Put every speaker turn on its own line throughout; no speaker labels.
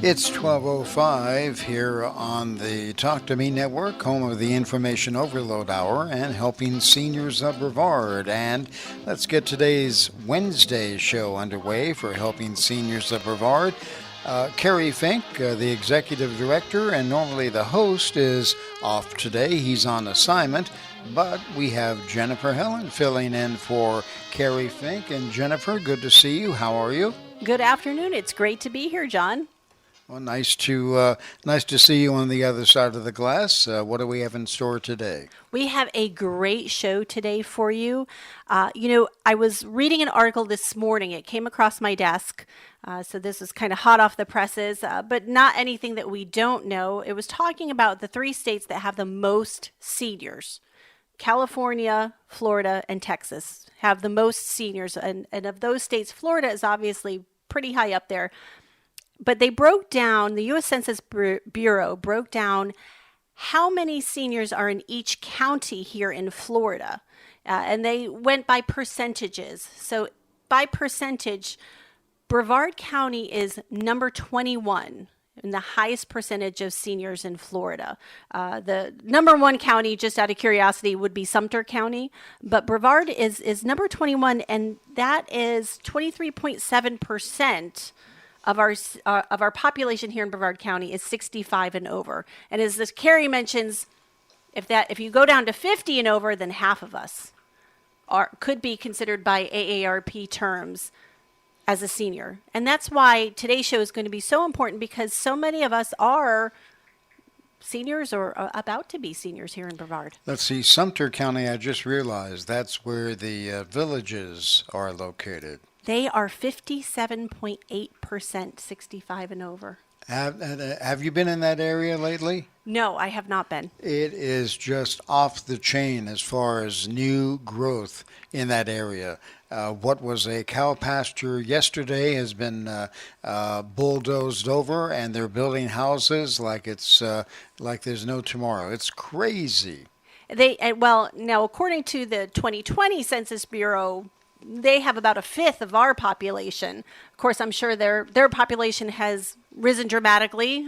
It's 12:05 here on the Talk to Me Network, home of the Information Overload Hour and helping seniors of Brevard. And let's get today's Wednesday show underway for Helping Seniors of Brevard. Kerry Fink, the executive director and normally the host, is off today. He's on assignment, but we have Jennifer Hellen filling in for Kerry Fink. And Jennifer, good to see you. How are you?
Good afternoon. It's great to be here, John.
Well, nice to see you on the other side of the glass. What do we have in store today?
We have a great show today for you. I was reading an article this morning. It came across my desk. So this is kind of hot off the presses, but not anything that we don't know. It was talking about the 3 states that have the most seniors. California, Florida, and Texas have the most seniors. And of those states, Florida is obviously pretty high up there. But they broke down, the U.S. Census Bureau broke down how many seniors are in each county here in Florida. And they went by percentages. So by percentage, Brevard County is number 21 in the highest percentage of seniors in Florida. The number 1 county, just out of curiosity, would be Sumter County. But Brevard is number 21, and that is 23.7%. Of our population here in Brevard County is 65 and over. And as this Carrie mentions, if you go down to 50 and over, then half of us could be considered by AARP terms as a senior. And that's why today's show is going to be so important, because so many of us are seniors or about to be seniors here in Brevard.
Let's see, Sumter County, I just realized that's where the villages are located.
They are 57.8% 65 and over.
Have you been in that area lately?
No, I have not been.
It is just off the chain as far as new growth in that area. What was a cow pasture yesterday has been bulldozed over, and they're building houses like it's like there's no tomorrow. It's crazy.
Now, according to the 2020 Census Bureau, they have about 1/5 of our population. Of course, I'm sure their population has risen dramatically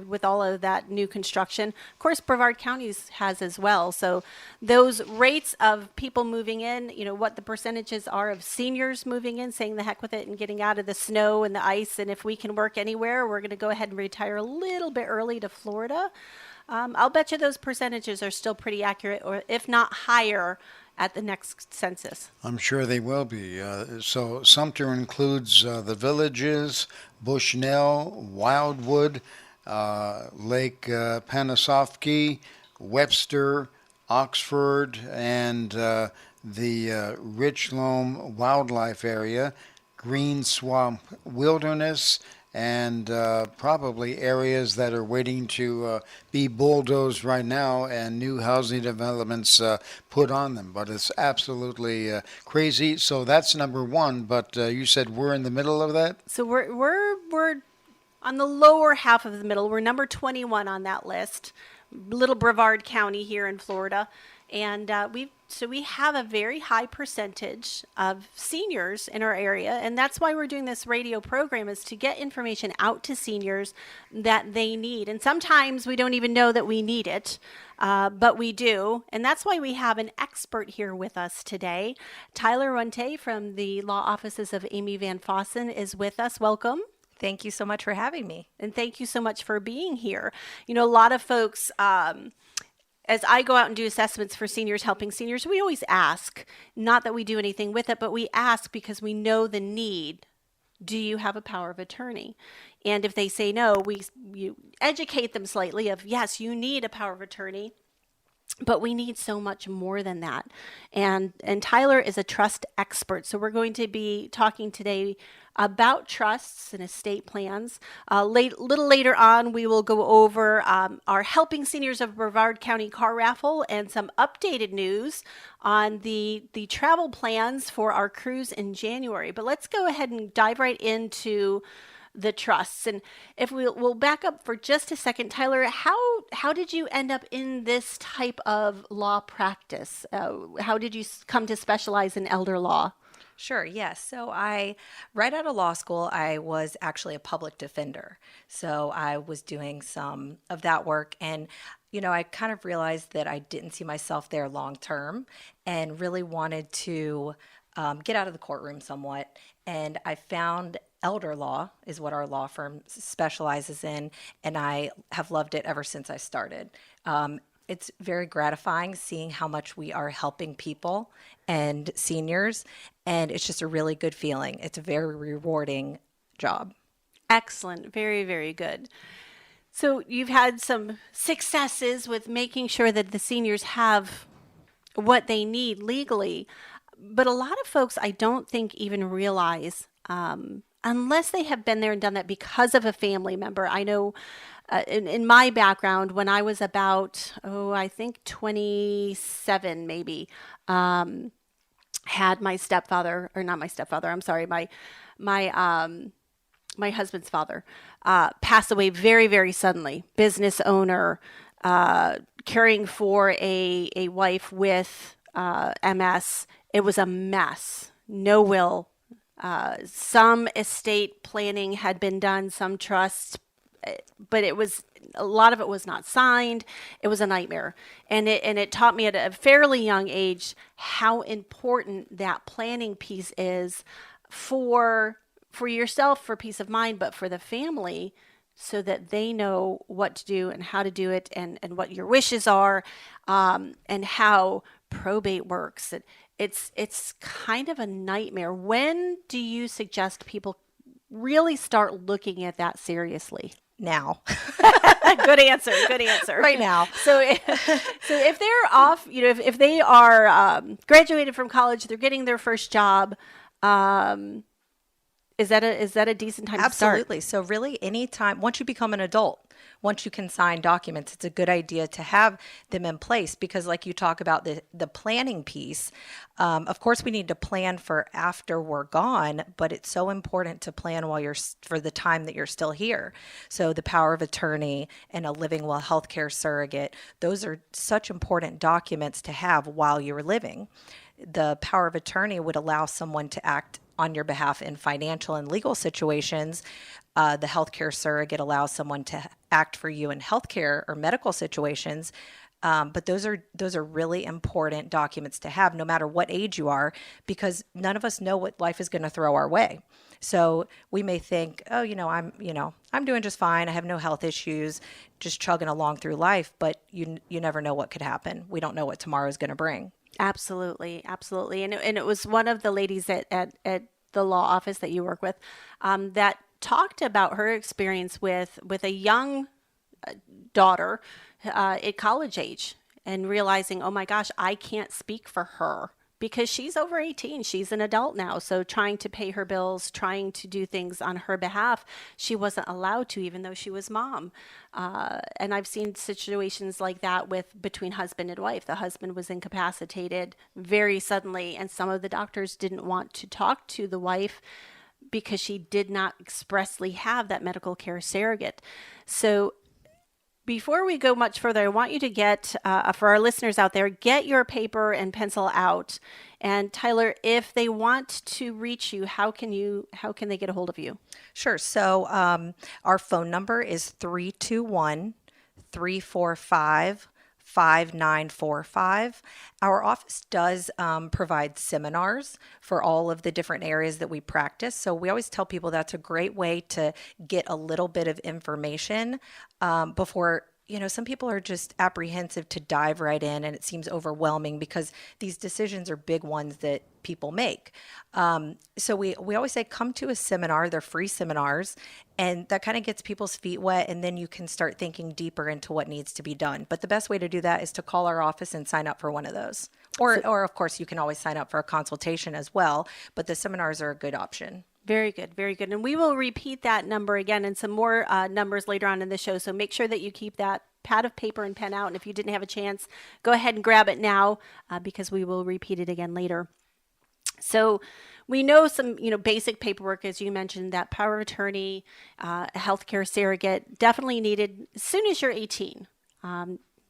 with all of that new construction. Of course, Brevard County has as well. So those rates of people moving in, what the percentages are of seniors moving in, saying the heck with it and getting out of the snow and the ice. And if we can work anywhere, we're going to go ahead and retire a little bit early to Florida. I'll bet you those percentages are still pretty accurate, or if not higher, at the next census.
I'm sure they will be. So Sumter includes the villages, Bushnell, Wildwood, Lake Panosofsky, Webster, Oxford, and the Richlome Wildlife Area, Green Swamp Wilderness, and probably areas that are waiting to be bulldozed right now and new housing developments put on them. But it's absolutely crazy. So that's number 1. But you said we're in the middle of that?
So we're on the lower half of the middle. We're number 21 on that list. Little Brevard County here in Florida. And we have a very high percentage of seniors in our area, and that's why we're doing this radio program, is to get information out to seniors that they need. And sometimes we don't even know that we need it, but we do. And that's why we have an expert here with us today. Tyler Runte from the law offices of Amy Van Fossen is with us. Welcome.
Thank you so much for having me.
And thank you so much for being here. A lot of folks... as I go out and do assessments for seniors, helping seniors, we always ask, not that we do anything with it, but we ask because we know the need. Do you have a power of attorney? And if they say no, you educate them slightly of, yes, you need a power of attorney, but we need so much more than that. And Tyler is a trust expert. So we're going to be talking today about trusts and estate plans. Little later on, we will go over our Helping Seniors of Brevard County car raffle and some updated news on the travel plans for our cruise in January. But let's go ahead and dive right into the trusts. And if we'll back up for just a second, Tyler, how did you end up in this type of law practice? How did you come to specialize in elder law?
Sure, yes. So right out of law school, I was actually a public defender. So I was doing some of that work. And, I kind of realized that I didn't see myself there long term and really wanted to get out of the courtroom somewhat. And I found elder law is what our law firm specializes in. And I have loved it ever since I started. It's very gratifying seeing how much we are helping people and seniors, and it's just a really good feeling. It's a very rewarding job.
Excellent. Very, very good. So you've had some successes with making sure that the seniors have what they need legally. But a lot of folks, I don't think, even realize, unless they have been there and done that because of a family member. I know in my background, when I was about, I think 27 maybe, had my stepfather, or not my stepfather, I'm sorry, my husband's father, pass away very, very suddenly. Business owner, caring for a wife with MS. It was a mess. No will. Some estate planning had been done, some trusts, but a lot of it was not signed. It was a nightmare. And it taught me at a fairly young age how important that planning piece is for yourself, for peace of mind, but for the family, so that they know what to do and how to do it, and what your wishes are, and how probate works. It's kind of a nightmare. When do you suggest people really start looking at that seriously?
Now.
Good answer. Good answer.
Right now.
So if they're off, if they are graduated from college, they're getting their first job, is that a decent time to start?
Absolutely. So really anytime, once you become an adult, once you can sign documents, it's a good idea to have them in place, because like you talk about the planning piece, of course we need to plan for after we're gone, but it's so important to plan for the time that you're still here. So the power of attorney and a living will healthcare surrogate, those are such important documents to have while you're living. The power of attorney would allow someone to act on your behalf in financial and legal situations. The healthcare surrogate allows someone to act for you in healthcare or medical situations. But those are really important documents to have, no matter what age you are, because none of us know what life is going to throw our way. So we may think, I'm doing just fine. I have no health issues, just chugging along through life. But you never know what could happen. We don't know what tomorrow is going to bring.
Absolutely, absolutely. And it was one of the ladies at the law office that you work with that talked about her experience with a young daughter at college age, and realizing, oh my gosh, I can't speak for her because she's over 18. She's an adult now. So trying to pay her bills, trying to do things on her behalf, she wasn't allowed to, even though she was mom. And I've seen situations like that between husband and wife. The husband was incapacitated very suddenly, and some of the doctors didn't want to talk to the wife because she did not expressly have that medical care surrogate. So before we go much further, I want you to get, for our listeners out there, get your paper and pencil out. And Tyler, if they want to reach you, how can they get a hold of you?
Sure. So our phone number is 321-345-5945. Our office does provide seminars for all of the different areas that we practice. So we always tell people that's a great way to get a little bit of information before. Some people are just apprehensive to dive right in, and it seems overwhelming because these decisions are big ones that people make. So we always say, come to a seminar. They're free seminars, and that kind of gets people's feet wet, and then you can start thinking deeper into what needs to be done. But the best way to do that is to call our office and sign up for one of those. Or of course, you can always sign up for a consultation as well, but the seminars are a good option.
Very good. Very good. And we will repeat that number again and some more numbers later on in the show. So make sure that you keep that pad of paper and pen out. And if you didn't have a chance, go ahead and grab it now because we will repeat it again later. So we know some, basic paperwork, as you mentioned, that power of attorney, a healthcare surrogate, definitely needed as soon as you're 18.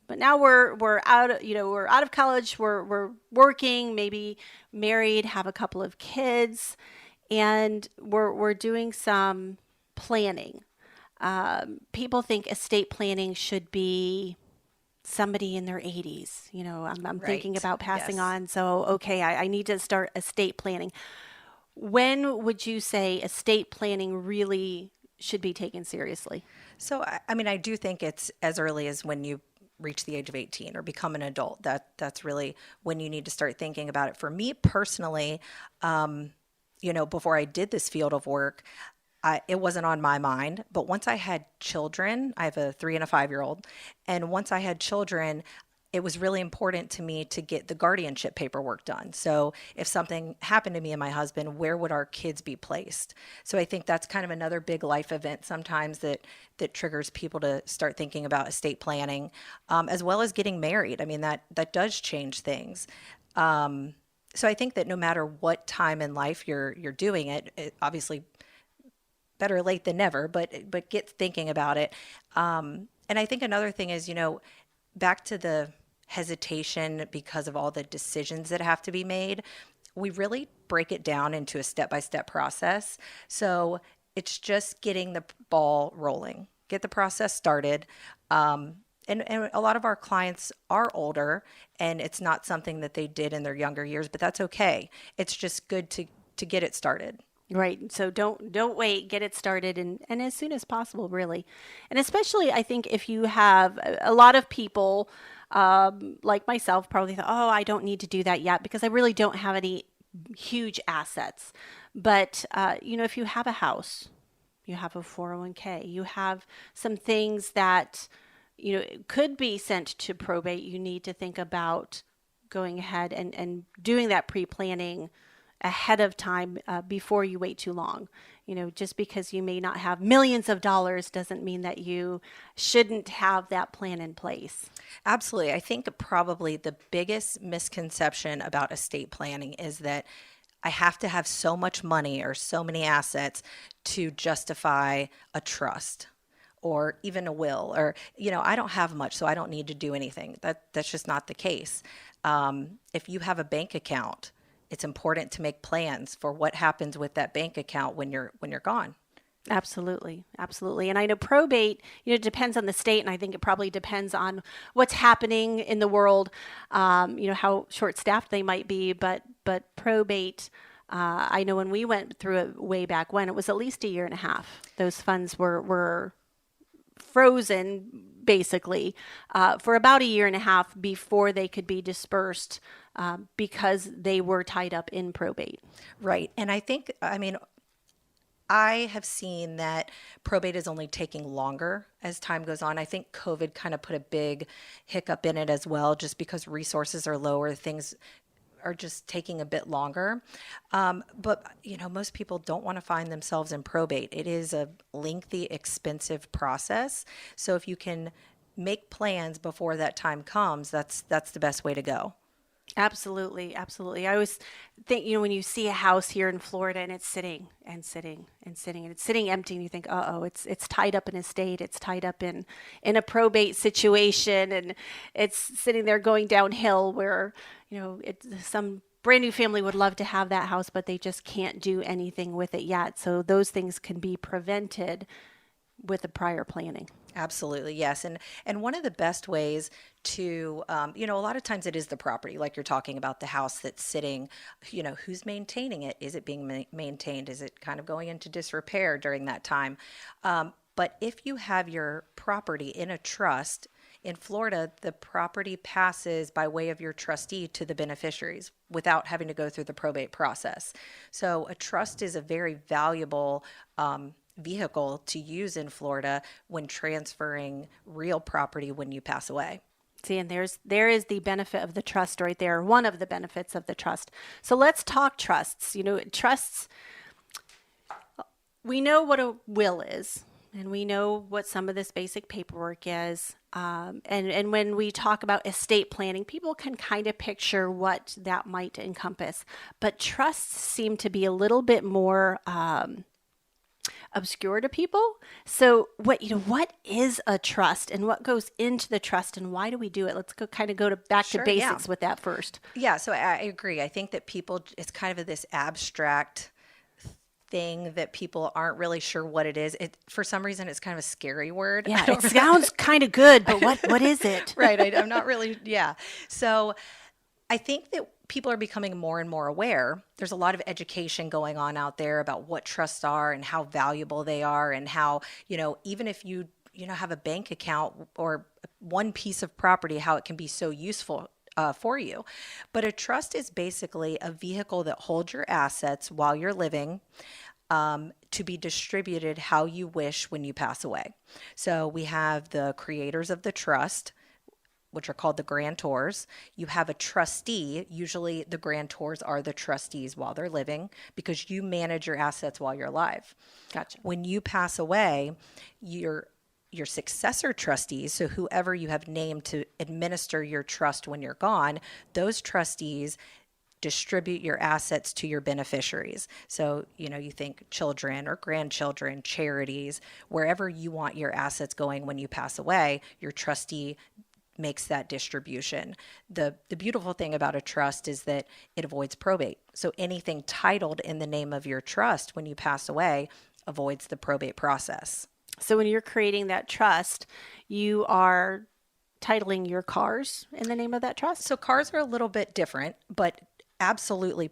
But now we're out, we're out of college, we're working, maybe married, have a couple of kids, and we're doing some planning. People think estate planning should be somebody in their 80s. I'm thinking
Right.
about passing
Yes.
on. So, okay, I need to start estate planning. When would you say estate planning really should be taken seriously?
So, I mean, I do think it's as early as when you reach the age of 18 or become an adult. That's really when you need to start thinking about it. For me personally, before I did this field of work, it wasn't on my mind. But once I had children, I have a 3 and a 5-year-old, and once I had children, it was really important to me to get the guardianship paperwork done. So if something happened to me and my husband, where would our kids be placed? So I think that's kind of another big life event sometimes that triggers people to start thinking about estate planning, as well as getting married. I mean, that does change things. So I think that no matter what time in life you're doing it obviously better late than never, but get thinking about it. And I think another thing is, back to the hesitation because of all the decisions that have to be made, we really break it down into a step-by-step process. So it's just getting the ball rolling, get the process started. And a lot of our clients are older, and it's not something that they did in their younger years, but that's okay. It's just good to get it started.
Right. So don't wait, get it started and as soon as possible, really. And especially I think if you have a lot of people like myself probably thought, oh, I don't need to do that yet because I really don't have any huge assets. But if you have a house, you have a 401k, you have some things that could be sent to probate, you need to think about going ahead and doing that pre-planning ahead of time before you wait too long. Just because you may not have millions of dollars doesn't mean that you shouldn't have that plan in place.
Absolutely. I think probably the biggest misconception about estate planning is that I have to have so much money or so many assets to justify a trust or even a will, or, I don't have much, so I don't need to do anything. That's just not the case. If you have a bank account, it's important to make plans for what happens with that bank account when you're gone.
Absolutely. Absolutely. And I know probate, depends on the state, and I think it probably depends on what's happening in the world, how short-staffed they might be, but probate, I know when we went through it way back when, it was at least a year and a half. Those funds were frozen, basically, for about a year and a half before they could be dispersed because they were tied up in probate.
Right. And I have seen that probate is only taking longer as time goes on. I think COVID kind of put a big hiccup in it as well, just because resources are lower, things are just taking a bit longer. But most people don't want to find themselves in probate. It is a lengthy, expensive process. So if you can make plans before that time comes, that's the best way to go.
Absolutely, absolutely. I always think, when you see a house here in Florida and it's sitting and sitting and sitting and it's sitting empty, and you think, it's tied up in estate, it's tied up in a probate situation, and it's sitting there going downhill where, some brand new family would love to have that house, but they just can't do anything with it yet. So those things can be prevented with the prior planning.
Absolutely, yes. And one of the best ways to, a lot of times it is the property, like you're talking about the house that's sitting, who's maintaining it? Is it being maintained? Is it kind of going into disrepair during that time? But if you have your property in a trust, in Florida, the property passes by way of your trustee to the beneficiaries without having to go through the probate process. So a trust is a very valuable vehicle to use in Florida when transferring real property when you pass away.
See, and there is the benefit of the trust right there, one of the benefits of the trust. So let's talk trusts. Trusts, we know what a will is, and we know what some of this basic paperwork is. And when we talk about estate planning, people can kind of picture what that might encompass. But trusts seem to be a little bit more obscure to people. So what is a trust and what goes into the trust and why do we do it? Let's go back to
Sure,
basics
yeah.
with that first.
Yeah, so I agree. I think that people, it's kind of this abstract thing that people aren't really sure what it is. For some reason, it's kind of a scary word.
Yeah, it sounds kind of good, but what is it?
Right. I'm not really, yeah. So I think that people are becoming more and more aware. There's a lot of education going on out there about what trusts are and how valuable they are and how, even if you have a bank account or one piece of property, how it can be so useful for you. But a trust is basically a vehicle that holds your assets while you're living, to be distributed how you wish when you pass away. So we have the creators of the trust, which are called the grantors. You have a trustee. Usually the grantors are the trustees while they're living because you manage your assets while you're alive.
Gotcha.
When you pass away, your successor trustees, so whoever you have named to administer your trust when you're gone, those trustees distribute your assets to your beneficiaries. So, you think children or grandchildren, charities, wherever you want your assets going when you pass away, your trustee makes that distribution. The beautiful thing about a trust is that it avoids probate. So anything titled in the name of your trust when you pass away avoids the probate process.
So when you're creating that trust, you are titling your cars in the name of that trust?
So cars are a little bit different, but absolutely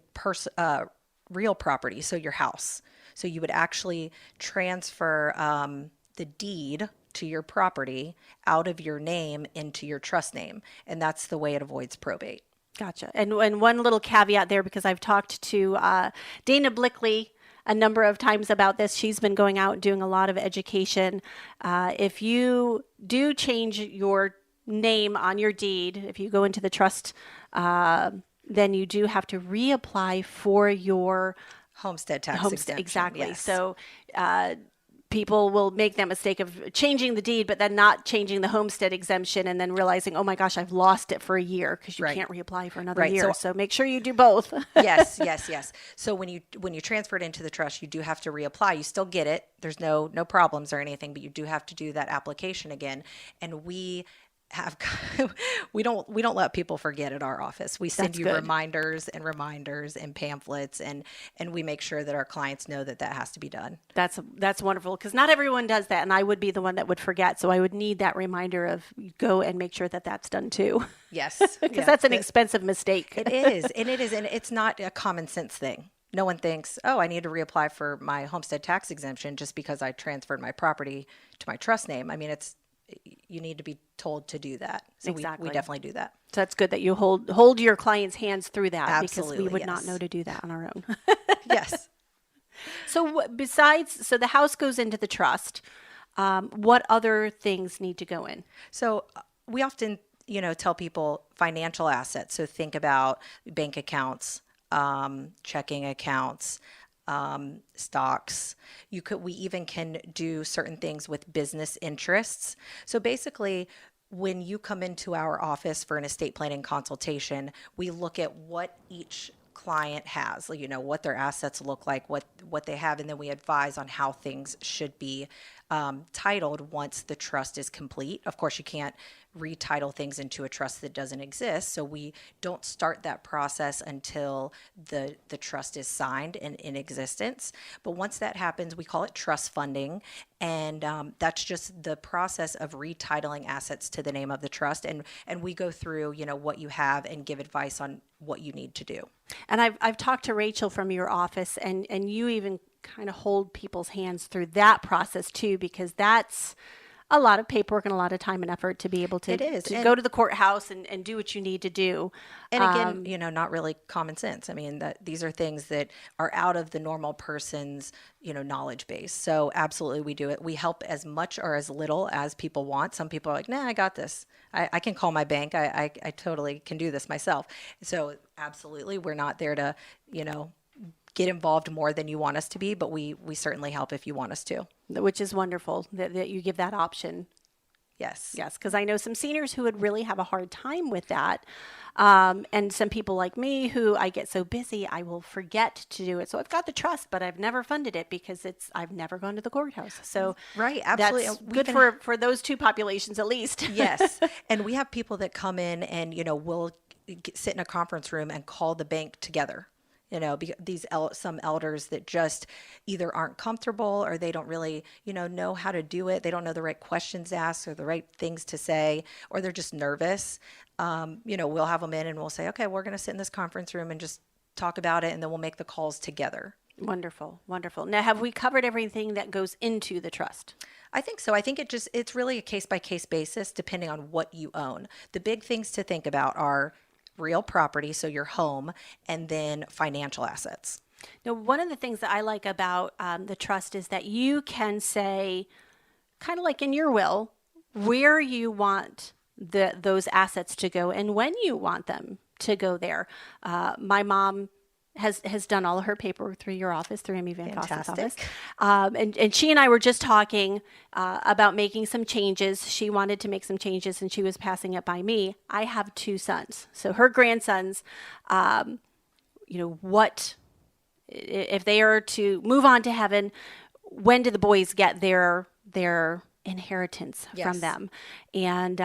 real property. So your house. So you would actually transfer the deed to your property out of your name into your trust name. And that's the way it avoids probate.
Gotcha. And one little caveat there, because I've talked to Dana Blickley a number of times about this. She's been going out and doing a lot of education. If you do change your name on your deed, if you go into the trust, then you do have to reapply for your
homestead tax exemption.
Exactly.
Yes.
So people will make that mistake of changing the deed, but then not changing the homestead exemption and then realizing, oh my gosh, I've lost it for a year because you can't reapply for another year. So make sure you do both.
Yes. So when you transfer it into the trust, you do have to reapply. You still get it. There's no problems or anything, but you do have to do that application again. And we don't let people forget at our office. We send you reminders and pamphlets, and we make sure that our clients know that has to be done.
That's wonderful, because not everyone does that, and I would be the one that would forget. So I would need that reminder of go and make sure that that's done too.
Yes,
because that's an expensive mistake.
It is, and it's not a common sense thing. No one thinks, oh, I need to reapply for my homestead tax exemption just because I transferred my property to my trust name. I mean, you need to be told to do that. So
exactly.
we definitely do that.
So that's good that you hold your clients' hands through that.
Absolutely,
because we would not know to do that on our own.
Yes.
So the house goes into the trust. What other things need to go in?
So we often, tell people financial assets. So think about bank accounts, checking accounts, stocks. We even can do certain things with business interests. So basically, when you come into our office for an estate planning consultation, we look at what each client has, what their assets look like, what they have, and then we advise on how things should be titled once the trust is complete. Of course, you can't retitle things into a trust that doesn't exist, so we don't start that process until the trust is signed and in existence. But once that happens, we call it trust funding, and that's just the process of retitling assets to the name of the trust, and we go through what you have and give advice on what you need to do.
And I've talked to Rachel from your office, and you even kind of hold people's hands through that process too, because that's a lot of paperwork and a lot of time and effort to be able to, go to the courthouse and do what you need to do.
And again, not really common sense. I mean, these are things that are out of the normal person's, knowledge base. So absolutely we do it. We help as much or as little as people want. Some people are like, nah, I got this. I can call my bank. I totally can do this myself. So absolutely, we're not there to, get involved more than you want us to be, but we certainly help if you want us to.
Which is wonderful that you give that option.
Yes.
Yes, because I know some seniors who would really have a hard time with that. And some people like me who I get so busy, I will forget to do it. So I've got the trust, but I've never funded it because I've never gone to the courthouse. So
Right, absolutely.
that's
And we
good
can-
for those two populations at least.
Yes. And we have people that come in and, will sit in a conference room and call the bank together. Some elders that just either aren't comfortable or they don't really, know how to do it. They don't know the right questions to ask or the right things to say, or they're just nervous. We'll have them in and we'll say, okay, we're going to sit in this conference room and just talk about it. And then we'll make the calls together.
Wonderful. Wonderful. Now, have we covered everything that goes into the trust?
I think so. I think it's really a case by case basis depending on what you own. The big things to think about are real property, so your home, and then financial assets.
Now, one of the things that I like about the trust is that you can say, kind of like in your will, where you want those assets to go and when you want them to go there. My mom has done all of her paperwork through your office, through Amy Van Fossen's office. And she and I were just talking about making some changes. She wanted to make some changes and she was passing it by me. I have two sons. So her grandsons, what, if they are to move on to heaven, when do the boys get their inheritance from them? And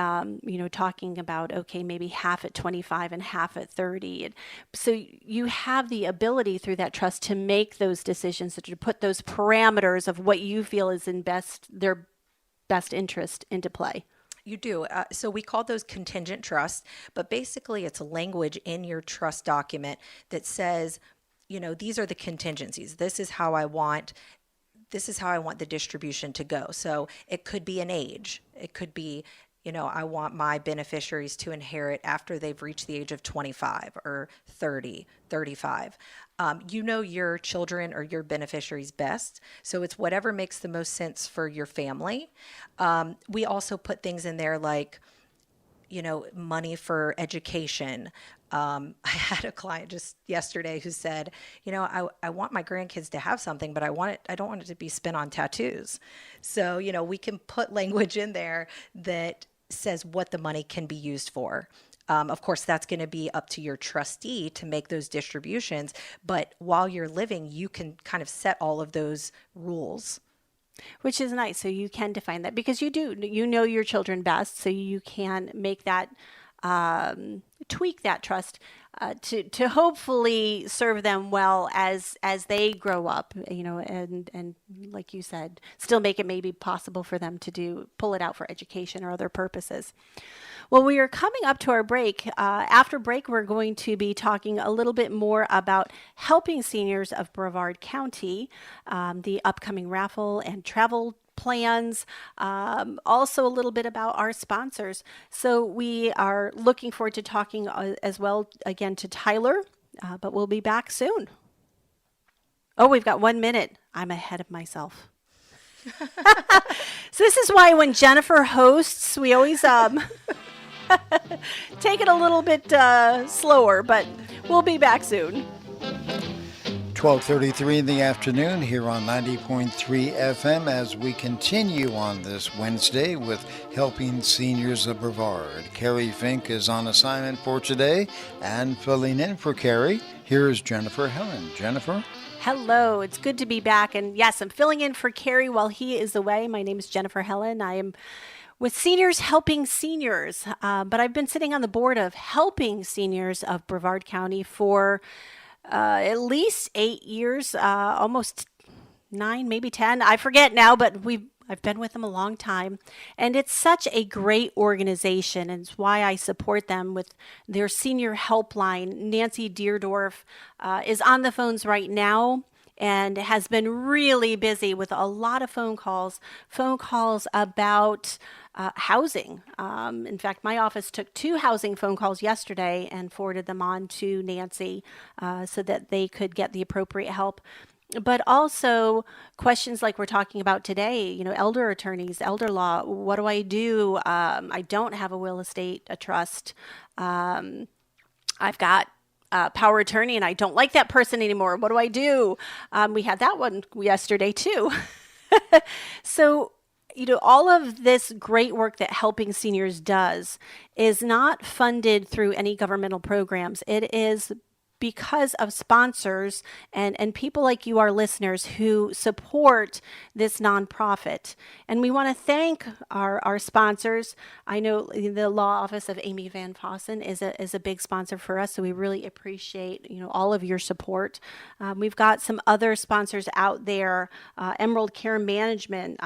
talking about, okay, maybe half at 25 and half at 30. And so you have the ability through that trust to make those decisions, to put those parameters of what you feel is in their best interest into play.
You do. So we call those contingent trusts, but basically it's language in your trust document that says, these are the contingencies. This is how I want the distribution to go. So it could be an age. It could be, I want my beneficiaries to inherit after they've reached the age of 25 or 30, 35. Your children or your beneficiaries best. So it's whatever makes the most sense for your family. We also put things in there like, money for education. I had a client just yesterday who said, I want my grandkids to have something, but I don't want it to be spent on tattoos. So, we can put language in there that says what the money can be used for. Of course, that's going to be up to your trustee to make those distributions. But while you're living, you can kind of set all of those rules.
Which is nice. So you can define that because you know your children best. So you can make that, tweak that trust to hopefully serve them well as they grow up, and like you said, still make it maybe possible for them to pull it out for education or other purposes. Well, we are coming up to our break. After break, we're going to be talking a little bit more about helping seniors of Brevard County, the upcoming raffle and travel plans, also a little bit about our sponsors. So we are looking forward to talking as well again to Tyler, but we'll be back soon. Oh, we've got 1 minute. I'm ahead of myself. So this is why when Jennifer hosts, we always take it a little bit slower, but we'll be back soon.
12:33 in the afternoon here on 90.3 FM as we continue on this Wednesday with Helping Seniors of Brevard. Carrie Fink is on assignment for today and filling in for Carrie. Here's Jennifer Hellen. Jennifer?
Hello, it's good to be back. And yes, I'm filling in for Carrie while he is away. My name is Jennifer Hellen. I am with Seniors Helping Seniors, but I've been sitting on the board of Helping Seniors of Brevard County for at least 8 years, almost 9, maybe 10. I forget now, but I've been with them a long time. And it's such a great organization, and it's why I support them with their senior helpline. Nancy Deerdorf is on the phones right now and has been really busy with a lot of phone calls about housing. In fact, my office took 2 housing phone calls yesterday and forwarded them on to Nancy so that they could get the appropriate help. But also questions like we're talking about today, elder attorneys, elder law. What do I do? I don't have a will, estate, a trust. I've got power of attorney and I don't like that person anymore. What do I do? We had that one yesterday too. So all of this great work that Helping Seniors does is not funded through any governmental programs. It is because of sponsors and people like you, our listeners, who support this nonprofit. And we want to thank our sponsors. I know the law office of Amy Van Fossen is a big sponsor for us, so we really appreciate all of your support. We've got some other sponsors out there, Emerald Care Management,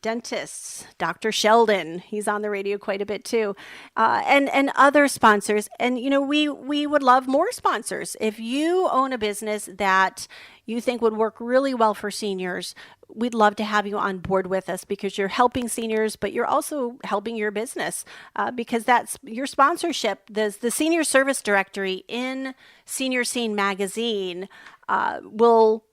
dentists, Dr. Sheldon, he's on the radio quite a bit too, and other sponsors. And we would love more sponsors. If you own a business that you think would work really well for seniors, we'd love to have you on board with us, because you're helping seniors, but you're also helping your business, because that's your sponsorship. The Senior Service Directory in Senior Scene magazine will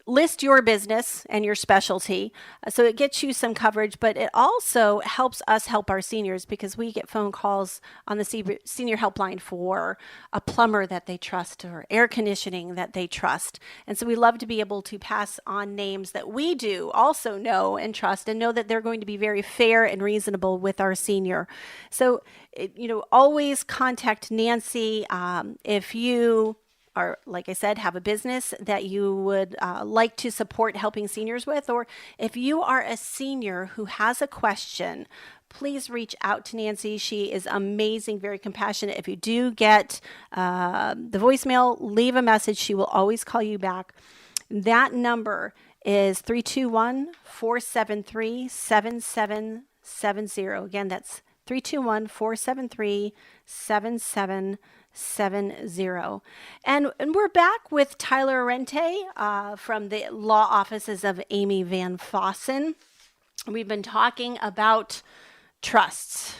list your business and your specialty. So it gets you some coverage, but it also helps us help our seniors, because we get phone calls on the senior helpline for a plumber that they trust or air conditioning that they trust. And so we love to be able to pass on names that we do also know and trust, and know that they're going to be very fair and reasonable with our senior. So, always contact Nancy if you are, like I said, have a business that you would like to support Helping Seniors with, or if you are a senior who has a question, please reach out to Nancy. She is amazing, very compassionate. If you do get the voicemail, leave a message. She will always call you back. That number is 321-473-7770. Again, that's 321-473-7770. And we're back with Tyler Runte from the law offices of Amy Van Fossen. We've been talking about trusts.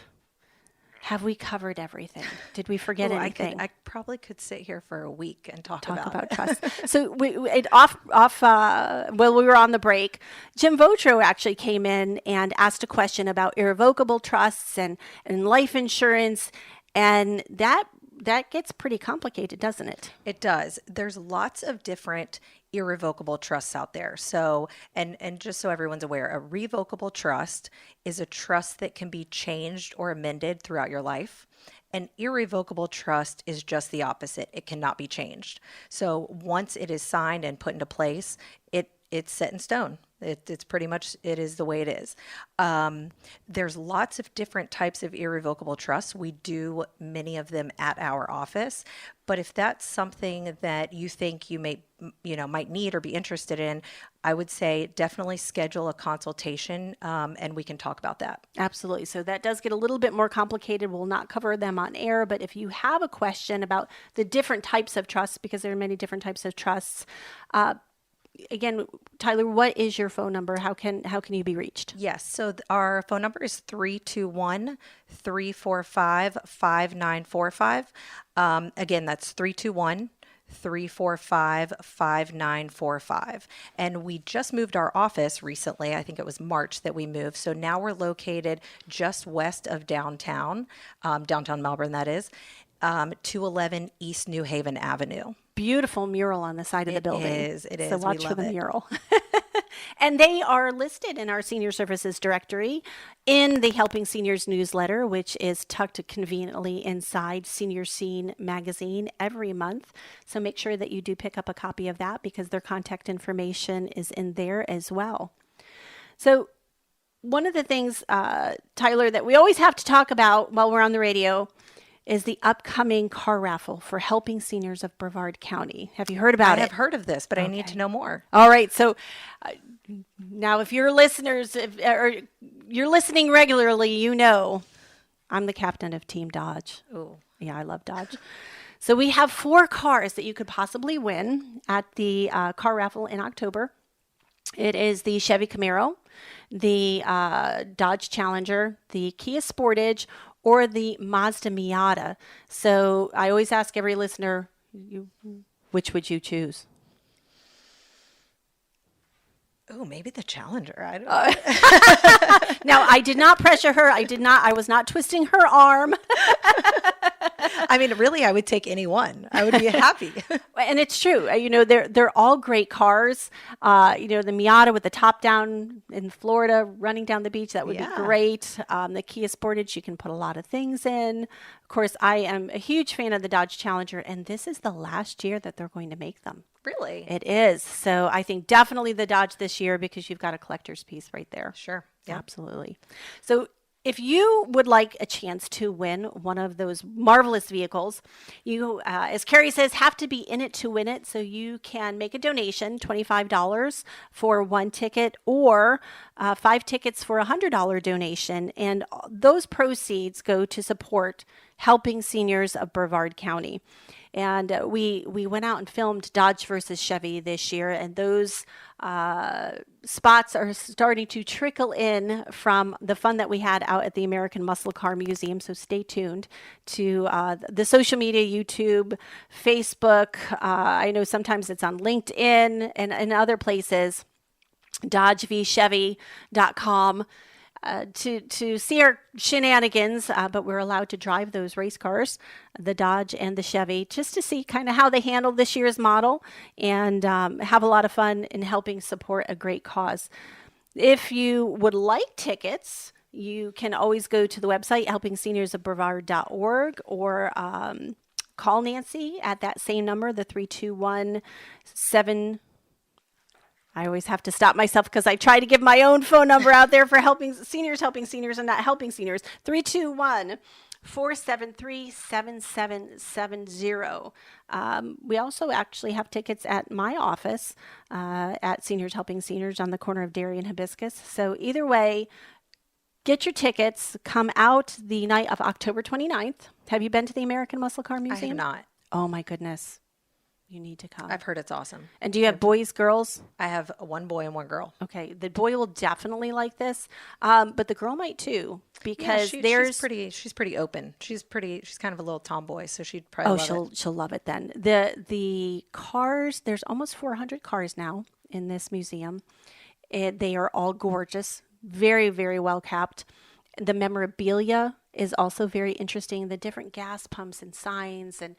Have we covered everything? Did we forget anything?
I probably could sit here for a week and talk
about trusts. So we were on the break, Jim Votro actually came in and asked a question about irrevocable trusts and life insurance, and that gets pretty complicated, doesn't it?
It does. There's lots of different irrevocable trusts out there. So, and just so everyone's aware, a revocable trust is a trust that can be changed or amended throughout your life. An irrevocable trust is just the opposite. It cannot be changed. So once it is signed and put into place, it's set in stone. It's pretty much, it is the way it is. There's lots of different types of irrevocable trusts. We do many of them at our office. But if that's something that you think you might need or be interested in, I would say definitely schedule a consultation, and we can talk about that.
Absolutely. So that does get a little bit more complicated. We'll not cover them on air, but if you have a question about the different types of trusts, because there are many different types of trusts, again, Tyler, what is your phone number? How can you be reached?
Yes. So our phone number is 321-345-5945. Again, that's 321-345-5945. And we just moved our office recently. I think it was March that we moved. So now we're located just west of downtown Melbourne, that is, 211 East New Haven Avenue.
Beautiful mural on the side of the building.
It is.
So watch for the mural. And they are listed in our Senior Services Directory in the Helping Seniors newsletter, which is tucked conveniently inside Senior Scene magazine every month. So make sure that you do pick up a copy of that, because their contact information is in there as well. So one of the things, Tyler, that we always have to talk about while we're on the radio is the upcoming car raffle for Helping Seniors of Brevard County. Have you heard about it?
I have heard of this, but okay. I need to know more.
All right. So now if you're listeners, or you're listening regularly, I'm the captain of Team Dodge.
Oh,
yeah, I love Dodge. So we have 4 cars that you could possibly win at the car raffle in October. It is the Chevy Camaro, the Dodge Challenger, the Kia Sportage, or the Mazda Miata. So I always ask every listener, which would you choose?
Oh, maybe the Challenger. I don't know.
Now, I did not pressure her. I was not twisting her arm.
I mean, really, I would take any one. I would be happy.
And it's true. They're all great cars. The Miata with the top down in Florida, running down the beach, that would be great. The Kia Sportage, you can put a lot of things in. Of course, I am a huge fan of the Dodge Challenger, and this is the last year that they're going to make them.
Really?
It is. So I think definitely the Dodge this year, because you've got a collector's piece right there.
Sure. Yeah.
Absolutely. So if you would like a chance to win one of those marvelous vehicles, you, as Carrie says, have to be in it to win it. So you can make a donation, $25 for one ticket, or 5 tickets for a $100 donation. And those proceeds go to support helping seniors of Brevard County. And we went out and filmed Dodge versus Chevy this year, and those spots are starting to trickle in from the fun that we had out at the American Muscle Car Museum. So stay tuned to the social media, YouTube, Facebook. I know sometimes it's on LinkedIn and other places, dodgevchevy.com. To see our shenanigans, but we're allowed to drive those race cars, the Dodge and the Chevy, just to see kind of how they handle this year's model and have a lot of fun in helping support a great cause. If you would like tickets, you can always go to the website, helpingseniorsofbrevard.org, or call Nancy at that same number, the 321-7. I always have to stop myself because I try to give my own phone number out there for helping seniors, and not helping seniors. 321-473-7770. We also actually have tickets at my office at Seniors Helping Seniors on the corner of Dairy and Hibiscus. So either way, get your tickets. Come out the night of October 29th. Have you been to the American Muscle Car Museum?
I have not.
Oh, my goodness. You need to come.
I've heard it's awesome.
And do you have boys, girls?
I have one boy and one girl.
Okay. The boy will definitely like this, but the girl might too, because
she's pretty open. She's kind of a little tomboy, so she'd probably love it.
She'll love it then. The cars, there's almost 400 cars now in this museum. They are all gorgeous, very, very well kept. The memorabilia is also very interesting. The different gas pumps and signs and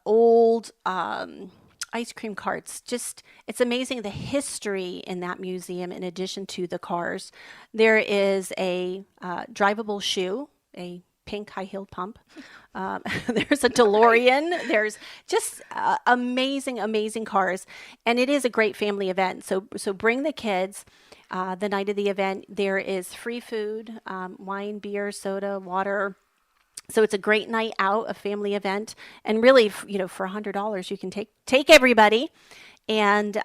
old ice cream carts. Just, it's amazing the history in that museum in addition to the cars. There is a drivable shoe, a pink high-heeled pump. There's a DeLorean. There's just amazing, amazing cars. And it is a great family event. So bring the kids. The night of the event, there is free food, wine, beer, soda, water. So it's a great night out, a family event. And really, for $100, you can take everybody and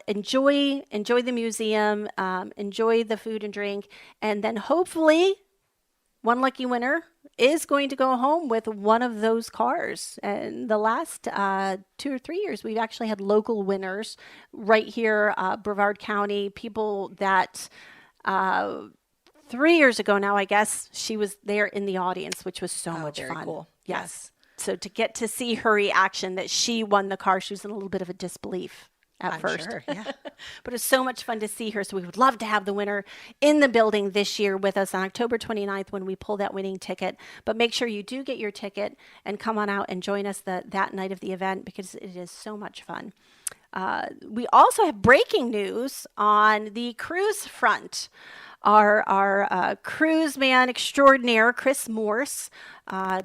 enjoy the museum, enjoy the food and drink, and then hopefully one lucky winner is going to go home with one of those cars. And the last 2 or 3 years, we've actually had local winners right here, Brevard County, people that 3 years ago now, I guess, she was there in the audience, which was so much fun.
Cool.
Yes. So to get to see her reaction that she won the car, she was in a little bit of a disbelief at first.
Sure, yeah.
But it's so much fun to see her. So we would love to have the winner in the building this year with us on October 29th when we pull that winning ticket. But make sure you do get your ticket and come on out and join us that night of the event, because it is so much fun. We also have breaking news on the cruise front. Our cruise man extraordinaire, Chris Morse,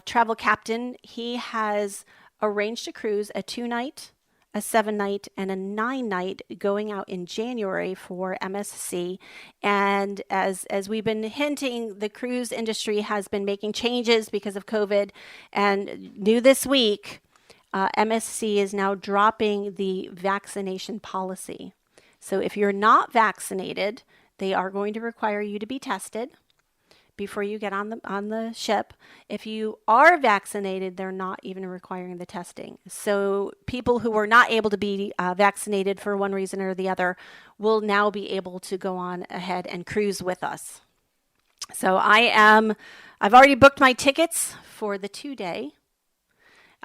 travel captain, he has arranged a cruise, a 2-night, a 7-night, and a 9-night going out in January for MSC. And as we've been hinting, the cruise industry has been making changes because of COVID. And new this week, MSC is now dropping the vaccination policy. So if you're not vaccinated, they are going to require you to be tested before you get on the ship. If you are vaccinated, they're not even requiring the testing. So people who were not able to be vaccinated for one reason or the other will now be able to go on ahead and cruise with us. So I've already booked my tickets for the 2-day.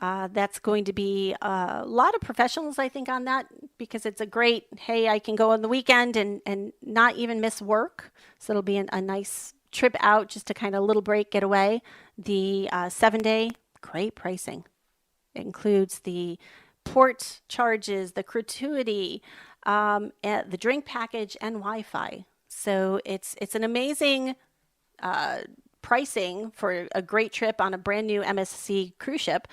That's going to be a lot of professionals, I think, on that, because it's a great, hey, I can go on the weekend and not even miss work. So it'll be a nice trip out, just to kind of little break, get away. The 7-day great pricing. It includes the port charges, the gratuity, and the drink package, and Wi-Fi. So it's an amazing pricing for a great trip on a brand new MSC cruise ship.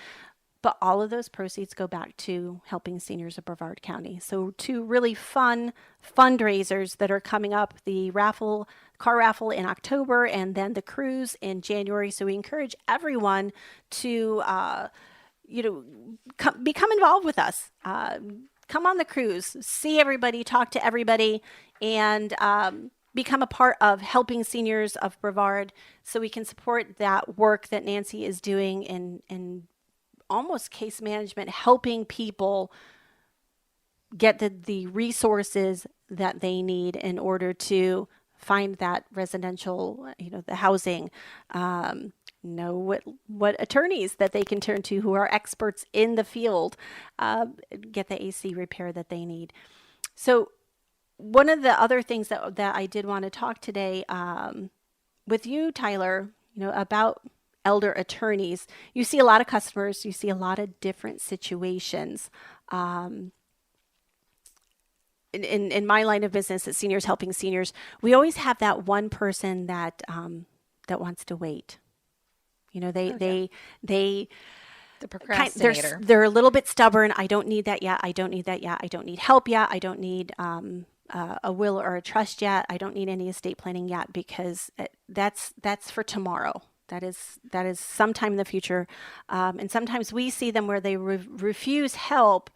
But all of those proceeds go back to helping seniors of Brevard County. So two really fun fundraisers that are coming up: the car raffle in October, and then the cruise in January. So we encourage everyone to become involved with us. Come on the cruise, see everybody, talk to everybody, and become a part of helping seniors of Brevard, so we can support that work that Nancy is doing in almost case management, helping people get the resources that they need in order to find that residential, the housing, know what attorneys that they can turn to who are experts in the field, get the AC repair that they need. So one of the other things that I did want to talk today with you, Tyler, about elder attorneys. You see a lot of customers, you see a lot of different situations. In my line of business, at Seniors Helping Seniors, we always have that one person that wants to wait. The procrastinator. They're a little bit stubborn. I don't need that yet. I don't need that yet. I don't need help yet. I don't need a will or a trust yet. I don't need any estate planning yet, because that's for tomorrow. That is sometime in the future. And sometimes we see them where they refuse help,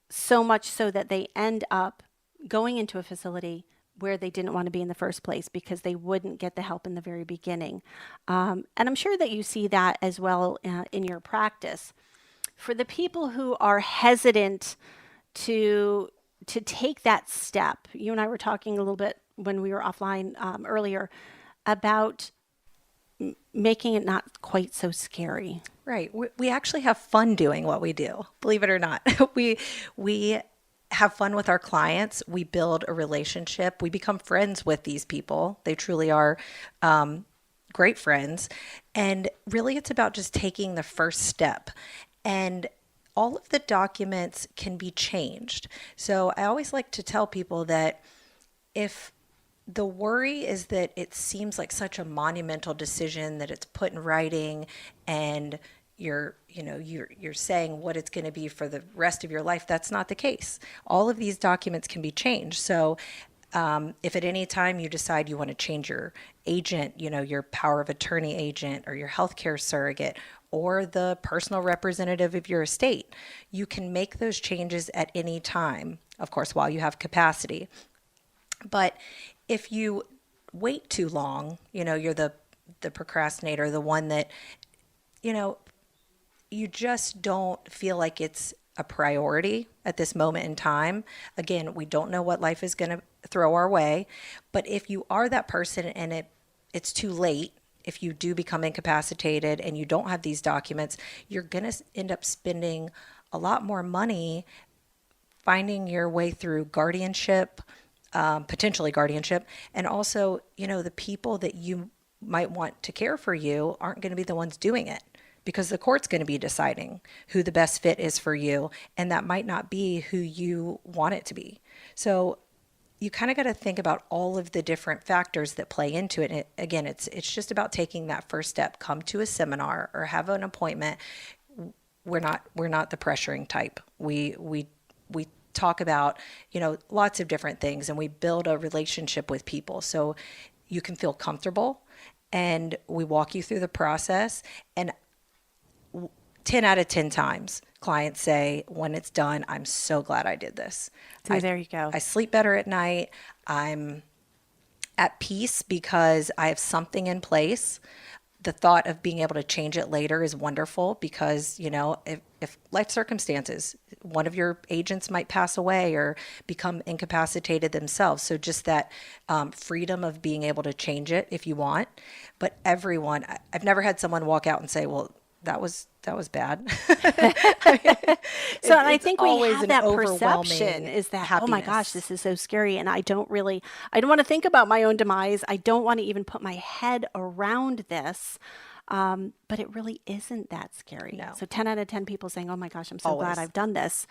so much so that they end up going into a facility where they didn't want to be in the first place, because they wouldn't get the help in the very beginning. And I'm sure that you see that as well in your practice. For the people who are hesitant to take that step, you and I were talking a little bit when we were offline earlier about making it not quite so scary.
Right. We actually have fun doing what we do, believe it or not. We have fun with our clients. We build a relationship. We become friends with these people. They truly are great friends. And really, it's about just taking the first step. And all of the documents can be changed. So I always like to tell people that if the worry is that it seems like such a monumental decision, that it's put in writing and you're saying what it's going to be for the rest of your life, that's not the case. All of these documents can be changed. So if at any time you decide you want to change your agent, your power of attorney agent, or your healthcare surrogate, or the personal representative of your estate, you can make those changes at any time, of course, while you have capacity. But if you wait too long, you're the procrastinator, the one that, you just don't feel like it's a priority at this moment in time. Again, we don't know what life is going to throw our way. But if you are that person and it's too late, if you do become incapacitated and you don't have these documents, you're going to end up spending a lot more money finding your way through guardianship, potentially guardianship. And also, the people that you might want to care for you aren't going to be the ones doing it, because the court's going to be deciding who the best fit is for you. And that might not be who you want it to be. So you kind of got to think about all of the different factors that play into it. And again, it's just about taking that first step. Come to a seminar or have an appointment. We're not the pressuring type. We talk about, lots of different things, and we build a relationship with people so you can feel comfortable, and we walk you through the process. And 10 out of 10 times, clients say, when it's done, I'm so glad I did this.
So there you go.
I sleep better at night. I'm at peace because I have something in place. The thought of being able to change it later is wonderful, because, if life circumstances, one of your agents might pass away or become incapacitated themselves. So just that freedom of being able to change it if you want. But I've never had someone walk out and say, well, that was bad.
So and I think we have that
overwhelming
perception is that,
happiness.
oh my gosh, this is so scary. And I don't want to think about my own demise. I don't want to even put my head around this. But it really isn't that scary.
No.
So 10 out of 10 people saying, oh my gosh, I'm so
Always.
glad I've done this.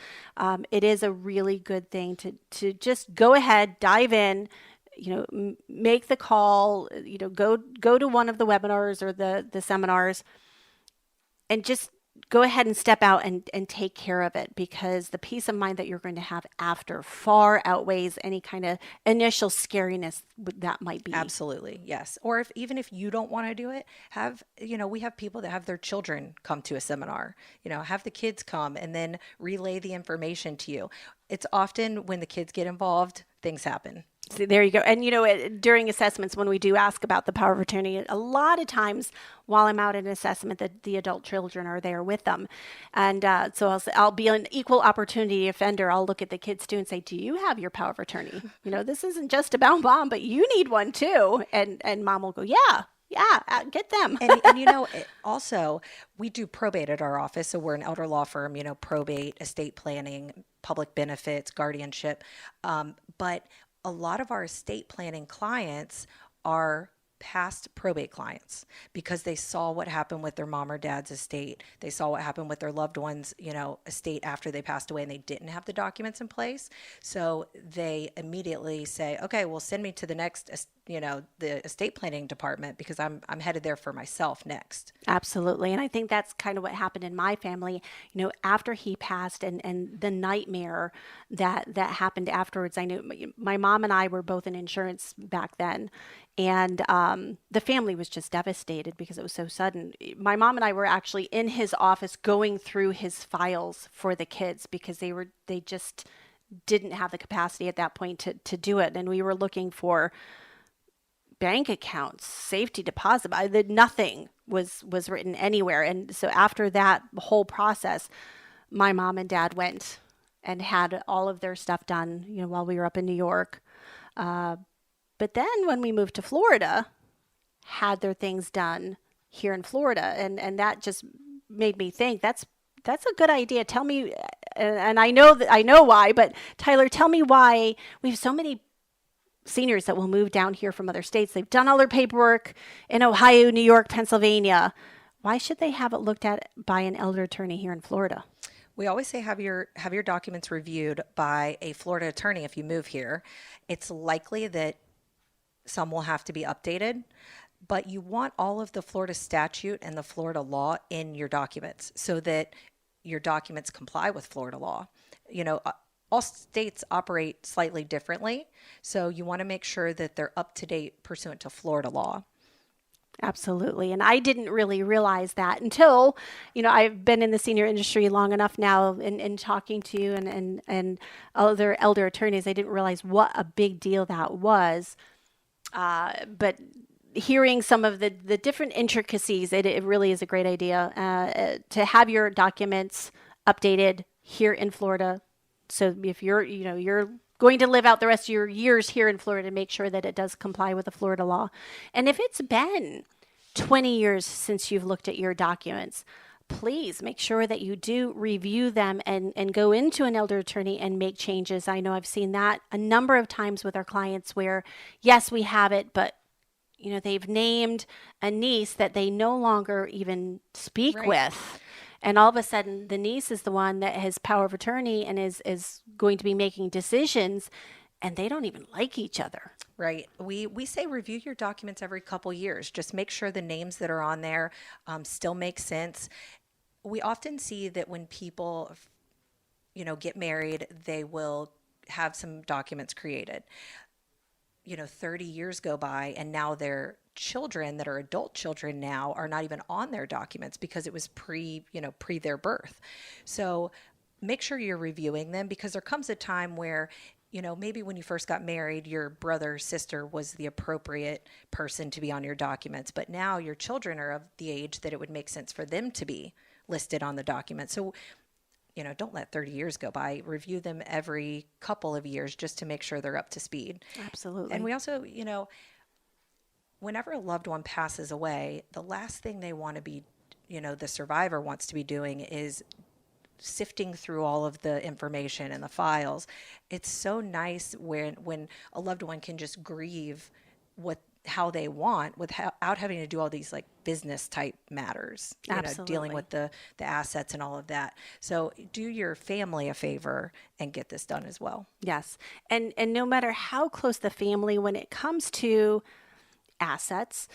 It is a really good thing to just go ahead, dive in, make the call, go to one of the webinars or the seminars and just go ahead and step out and take care of it, because the peace of mind that you're going to have after far outweighs any kind of initial scariness that might be.
Absolutely. Yes. Or even if you don't want to do it, we have people that have their children come to a seminar, have the kids come and then relay the information to you. It's often when the kids get involved, things happen.
So there you go. And, during assessments, when we do ask about the power of attorney, a lot of times while I'm out in assessment, the adult children are there with them. And so I'll be an equal opportunity offender. I'll look at the kids too and say, do you have your power of attorney? This isn't just about mom, but you need one too. And mom will go, yeah, get them.
And also, we do probate at our office. So we're an elder law firm, probate, estate planning, public benefits, guardianship. But a lot of our estate planning clients are past probate clients because they saw what happened with their mom or dad's estate. They saw what happened with their loved one's, estate after they passed away and they didn't have the documents in place. So they immediately say, okay, well, send me to the next, the estate planning department because I'm headed there for myself next.
Absolutely. And I think that's kind of what happened in my family, after he passed and the nightmare that happened afterwards. I knew my mom and I were both in insurance back then. And the family was just devastated because it was so sudden. My mom and I were actually in his office going through his files for the kids because they just didn't have the capacity at that point to do it. And we were looking for bank accounts, safety deposit. Nothing was written anywhere. And so after that whole process, my mom and dad went and had all of their stuff done, while we were up in New York. But then when we moved to Florida, had their things done here in Florida. And that just made me think that's a good idea. Tell me, and I know why, but Tyler, tell me why we have so many seniors that will move down here from other states. They've done all their paperwork in Ohio, New York, Pennsylvania. Why should they have it looked at by an elder attorney here in Florida?
We always say have your documents reviewed by a Florida attorney if you move here. It's likely that some will have to be updated, but you want all of the Florida statute and the Florida law in your documents so that your documents comply with Florida law. All states operate slightly differently, so you want to make sure that they're up to date pursuant to Florida law.
Absolutely. And I didn't really realize that until, I've been in the senior industry long enough now and talking to you and other elder attorneys. I didn't realize what a big deal that was. But hearing some of the different intricacies, it really is a great idea to have your documents updated here in Florida. So if you're going to live out the rest of your years here in Florida, make sure that it does comply with the Florida law. And if it's been 20 years since you've looked at your documents, please make sure that you do review them and go into an elder attorney and make changes. I know I've seen that a number of times with our clients where, yes, we have it, but they've named a niece that they no longer even speak with. And all of a sudden, the niece is the one that has power of attorney and is going to be making decisions, and they don't even like each other.
Right. We say review your documents every couple years. Just make sure the names that are on there still make sense. We often see that when people, get married, they will have some documents created. 30 years go by and now their children that are adult children now are not even on their documents because it was pre their birth. So make sure you're reviewing them because there comes a time where, maybe when you first got married, your brother or sister was the appropriate person to be on your documents. But now your children are of the age that it would make sense for them to be listed on the document. So, don't let 30 years go by. Review them every couple of years just to make sure they're up to speed.
Absolutely.
And we also, whenever a loved one passes away, the last thing they want to be, the survivor wants to be doing is sifting through all of the information and the files. It's so nice when a loved one can just grieve what how they want without having to do all these like business type matters, dealing with the assets and all of that. So do your family a favor and get this done as well.
Yes. And no matter how close the family, when it comes to assets,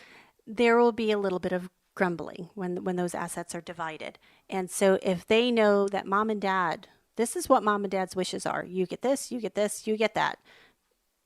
there will be a little bit of grumbling when those assets are divided. And so if they know that mom and dad, this is what mom and dad's wishes are. You get this, you get this, you get that.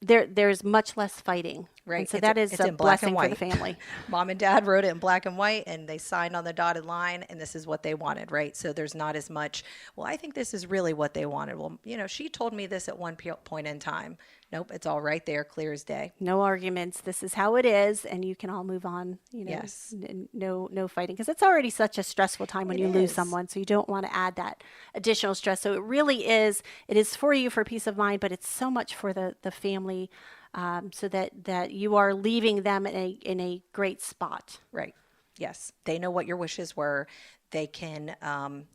There's much less fighting.
Right.
And so that is a blessing for the family.
Mom and dad wrote it in black and white and they signed on the dotted line and this is what they wanted, right? So there's not as much, well, I think this is really what they wanted. Well, she told me this at one point in time. Nope, it's all right there, clear as day.
No arguments. This is how it is, and you can all move on.
Yes.
No fighting, because it's already such a stressful time when you lose someone. So you don't want to add that additional stress. So it really is. It is for you for peace of mind, but it's so much for the family, so that you are leaving them in a great spot.
Right. Yes. They know what your wishes were. They can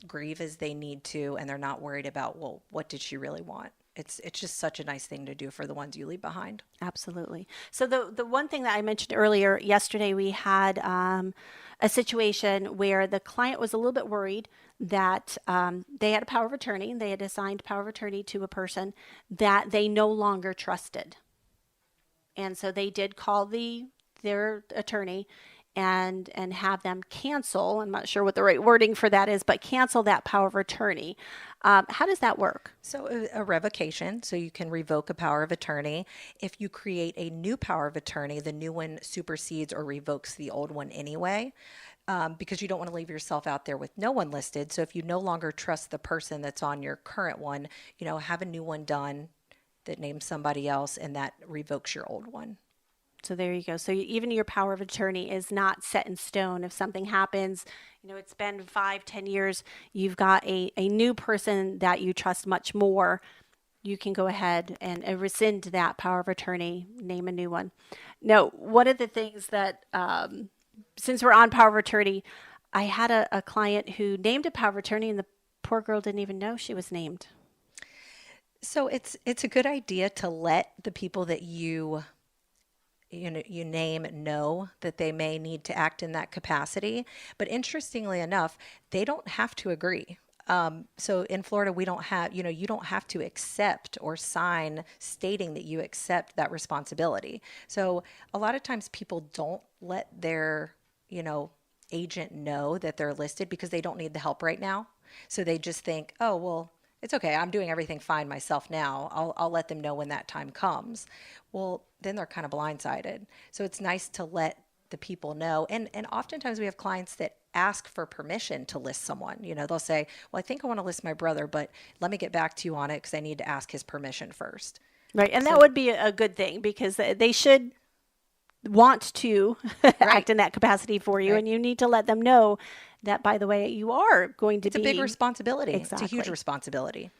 grieve as they need to, and they're not worried about, well, what did she really want? It's just such a nice thing to do for the ones you leave behind.
Absolutely. So the one thing that I mentioned earlier, yesterday we had a situation where the client was a little bit worried that they had a power of attorney. They had assigned power of attorney to a person that they no longer trusted. And so they did call their attorney and have them cancel. I'm not sure what the right wording for that is, but cancel that power of attorney. How does that work?
So a revocation, so you can revoke a power of attorney. If you create a new power of attorney, the new one supersedes or revokes the old one anyway, because you don't want to leave yourself out there with no one listed. So if you no longer trust the person that's on your current one, have a new one done that names somebody else and that revokes your old one.
So there you go. So even your power of attorney is not set in stone. If something happens, it's been 5-10 years, you've got a new person that you trust much more, you can go ahead and rescind that power of attorney, name a new one. Now, one of the things that, since we're on power of attorney, I had a client who named a power of attorney and the poor girl didn't even know she was named.
So it's a good idea to let the people that you name know that they may need to act in that capacity. But interestingly enough, they don't have to agree. So in Florida, we don't have, you don't have to accept or sign stating that you accept that responsibility. So a lot of times people don't let their, agent know that they're listed because they don't need the help right now. So they just think, oh, well, it's okay. I'm doing everything fine myself now. I'll let them know when that time comes. Well, then they're kind of blindsided. So it's nice to let the people know. And oftentimes we have clients that ask for permission to list someone. They'll say, well, I think I want to list my brother, but let me get back to you on it because I need to ask his permission first.
Right. And that would be a good thing because they should want to act in that capacity for you. Right. And you need to let them know that, by the way, you are going to
It's a big responsibility. Exactly. It's a huge responsibility.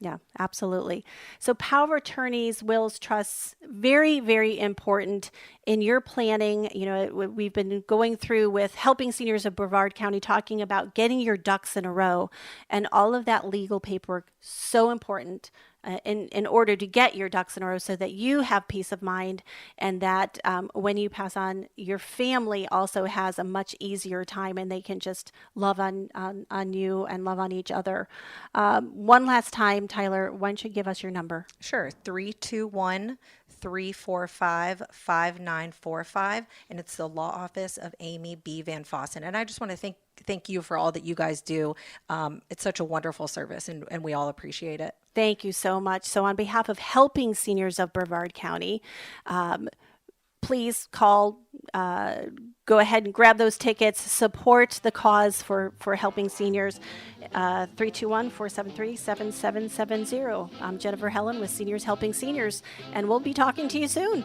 Yeah, absolutely. So power of attorneys, wills, trusts, very, very important in your planning. We've been going through with helping seniors of Brevard County, talking about getting your ducks in a row, and all of that legal paperwork, so important in order to get your ducks in a row so that you have peace of mind and that when you pass on, your family also has a much easier time and they can just love on you and love on each other. One last time, Tyler, why don't you give us your number?
Sure. 321-345-5945. And it's the law office of Amy B. Van Fossen. And I just want to thank you for all that you guys do. It's such a wonderful service and we all appreciate it.
Thank you so much. So on behalf of helping seniors of Brevard County, please call, go ahead and grab those tickets, support the cause for helping seniors, 321-473-7770. I'm Jennifer Hellen with Seniors Helping Seniors, and we'll be talking to you soon.